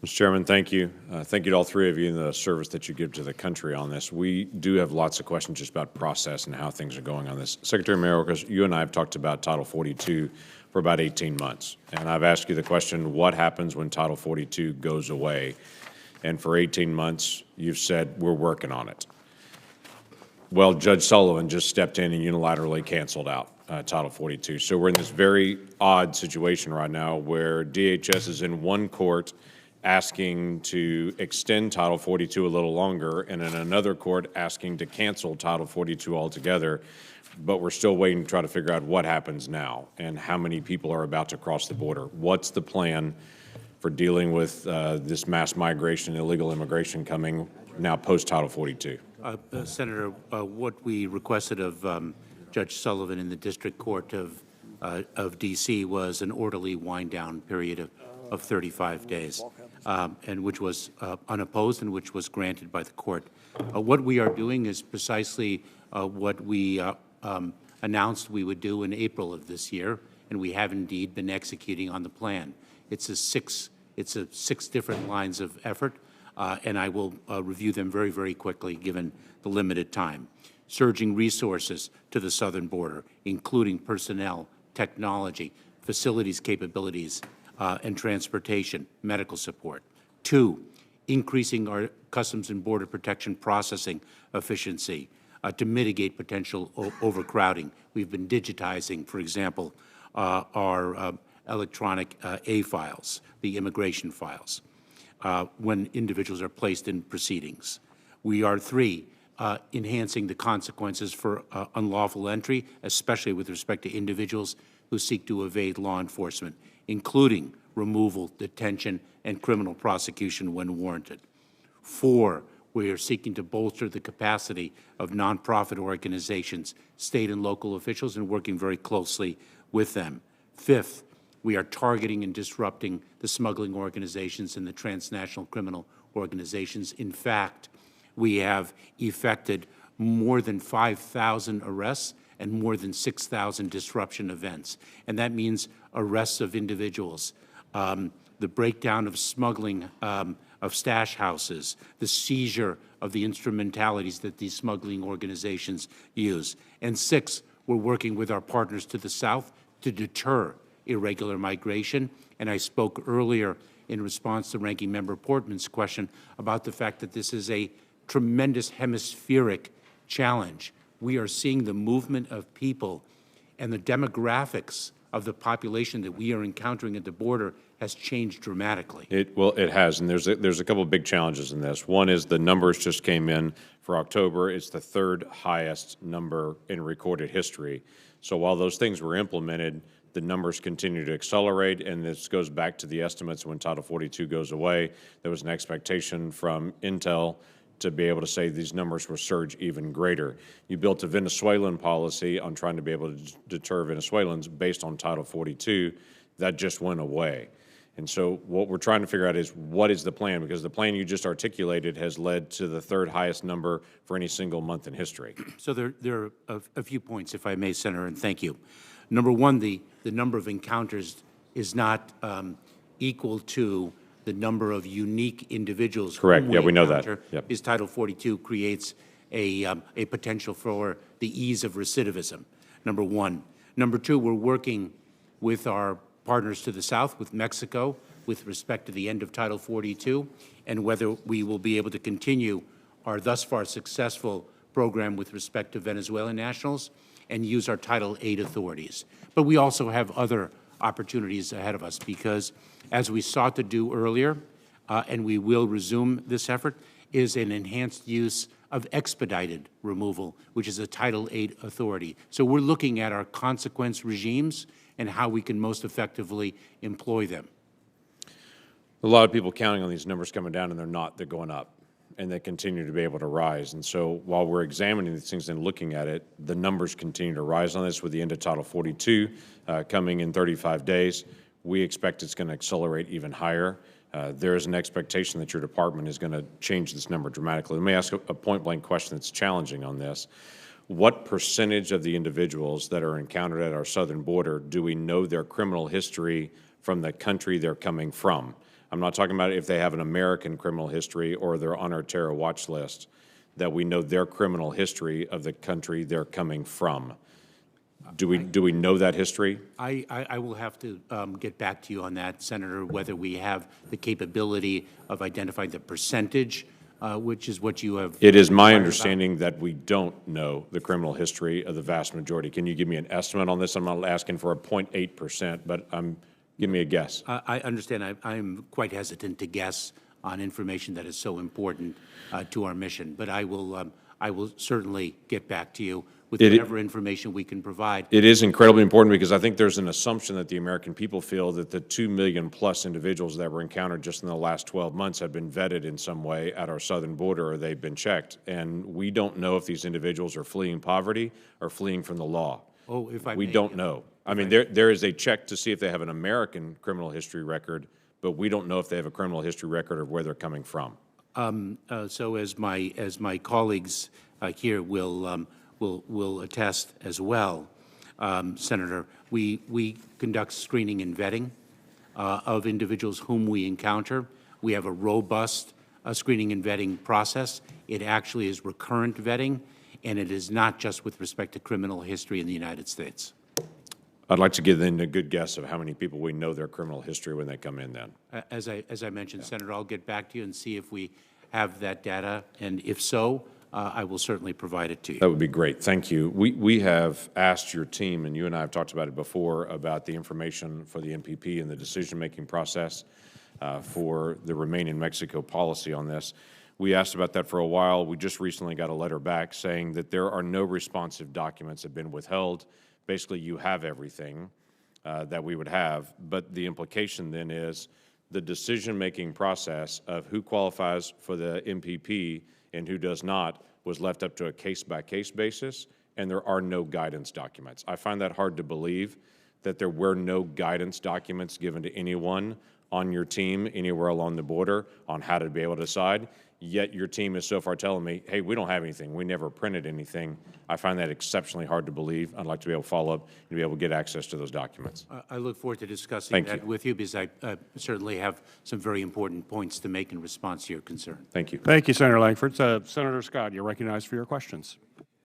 Mr. Chairman, thank you. Thank you to all three of you and the service that you give to the country on this. We do have lots of questions just about process and how things are going on this. Secretary Mayorkas, you and I have talked about Title 42 for about 18 months. And I've asked you the question, what happens when Title 42 goes away? And for 18 months, you've said, we're working on it. Well, Judge Sullivan just stepped in and unilaterally canceled out Title 42. So we're in this very odd situation right now where DHS is in one court asking to extend Title 42 a little longer, and in another court asking to cancel Title 42 altogether. But we're still waiting to try to figure out what happens now and how many people are about to cross the border. What's the plan for dealing with this mass migration, illegal immigration coming now post-Title 42? Senator, what we requested of Judge Sullivan in the District Court of D.C. was an orderly wind-down period of 35 days, and which was unopposed and which was granted by the court. What we are doing is precisely what we announced we would do in April of this year, and we have indeed been executing on the plan. It's a six different lines of effort, and I will review them very, very quickly given the limited time. Surging resources to the southern border, including personnel, technology, facilities capabilities, and transportation, medical support. 2, increasing our Customs and Border Protection processing efficiency to mitigate potential overcrowding. We've been digitizing, for example, our electronic A files, the immigration files, when individuals are placed in proceedings. We are 3, enhancing the consequences for unlawful entry, especially with respect to individuals who seek to evade law enforcement, including removal, detention, and criminal prosecution when warranted. 4, we are seeking to bolster the capacity of nonprofit organizations, state and local officials, and working very closely with them. 5th, we are targeting and disrupting the smuggling organizations and the transnational criminal organizations. In fact, we have effected more than 5,000 arrests and more than 6,000 disruption events. And that means arrests of individuals, the breakdown of smuggling of stash houses, the seizure of the instrumentalities that these smuggling organizations use. And 6, we're working with our partners to the south to deter irregular migration. And I spoke earlier in response to Ranking Member Portman's question about the fact that this is a tremendous hemispheric challenge. We are seeing the movement of people, and the demographics of the population that we are encountering at the border has changed dramatically. It has, and there's a couple of big challenges in this. One is the numbers just came in for October. It's the 3rd highest number in recorded history. So while those things were implemented, the numbers continue to accelerate, and this goes back to the estimates when Title 42 goes away. There was an expectation from Intel to be able to say these numbers will surge even greater. You built a Venezuelan policy on trying to be able to deter Venezuelans based on Title 42. That just went away. And so what we're trying to figure out is what is the plan, because the plan you just articulated has led to the 3rd highest number for any single month in history. So there are a few points, if I may, Senator, and thank you. Number one, the number of encounters is not equal to the number of unique individuals. Correct. Yeah, we know that. Yep. Is Title 42 creates a potential for the ease of recidivism, number one. Number 2, we're working with our partners to the south, with Mexico, with respect to the end of Title 42, and whether we will be able to continue our thus far successful program with respect to Venezuelan nationals and use our Title 8 authorities. But we also have other opportunities ahead of us because, as we sought to do earlier, and we will resume this effort, is an enhanced use of expedited removal, which is a Title 8 authority. So we're looking at our consequence regimes and how we can most effectively employ them. A lot of people counting on these numbers coming down, and they're not. They're going up, and they continue to be able to rise. And so while we're examining these things and looking at it, the numbers continue to rise on this with the end of Title 42 coming in 35 days. We expect it's going to accelerate even higher. There is an expectation that your department is going to change this number dramatically. Let me ask a point-blank question that's challenging on this. What percentage of the individuals that are encountered at our southern border do we know their criminal history from the country they're coming from? I'm not talking about if they have an American criminal history or they're on our terror watch list, that we know their criminal history of the country they're coming from. Do we know that history? I will have to get back to you on that, Senator, whether we have the capability of identifying the percentage, which is what you have. It is my understanding that we don't know the criminal history of the vast majority. Can you give me an estimate on this? I'm not asking for a 0.8%, but give me a guess. I understand. I'm quite hesitant to guess on information that is so important to our mission, but I will certainly get back to you with whatever information we can provide. It is incredibly important because I think there's an assumption that the American people feel that the 2 million plus individuals that were encountered just in the last 12 months have been vetted in some way at our southern border or they've been checked. And we don't know if these individuals are fleeing poverty or fleeing from the law. Oh, if I We may, don't know. I mean, there is a check to see if they have an American criminal history record, but we don't know if they have a criminal history record or where they're coming from. So as my colleagues here will attest as well, Senator, we conduct screening and vetting of individuals whom we encounter. We have a robust screening and vetting process. It actually is recurrent vetting, and it is not just with respect to criminal history in the United States. I'd like to give in a good guess of how many people we know their criminal history when they come in then. As I mentioned, Senator, I'll get back to you and see if we have that data, and if so, I will certainly provide it to you. That would be great. Thank you. We have asked your team, and you and I have talked about it before, about the information for the MPP and the decision-making process for the Remain in Mexico policy on this. We asked about that for a while. We just recently got a letter back saying that there are no responsive documents that have been withheld. Basically, you have everything that we would have, but the implication then is the decision-making process of who qualifies for the MPP and who does not was left up to a case-by-case basis, and there are no guidance documents. I find that hard to believe that there were no guidance documents given to anyone on your team anywhere along the border on how to be able to decide, yet your team is so far telling me, hey, we don't have anything. We never printed anything. I find that exceptionally hard to believe. I'd like to be able to follow up and be able to get access to those documents. I look forward to discussing that with you because I certainly have some very important points to make in response to your concern. Thank you. Thank you, Senator Lankford. Senator Scott, you're recognized for your questions.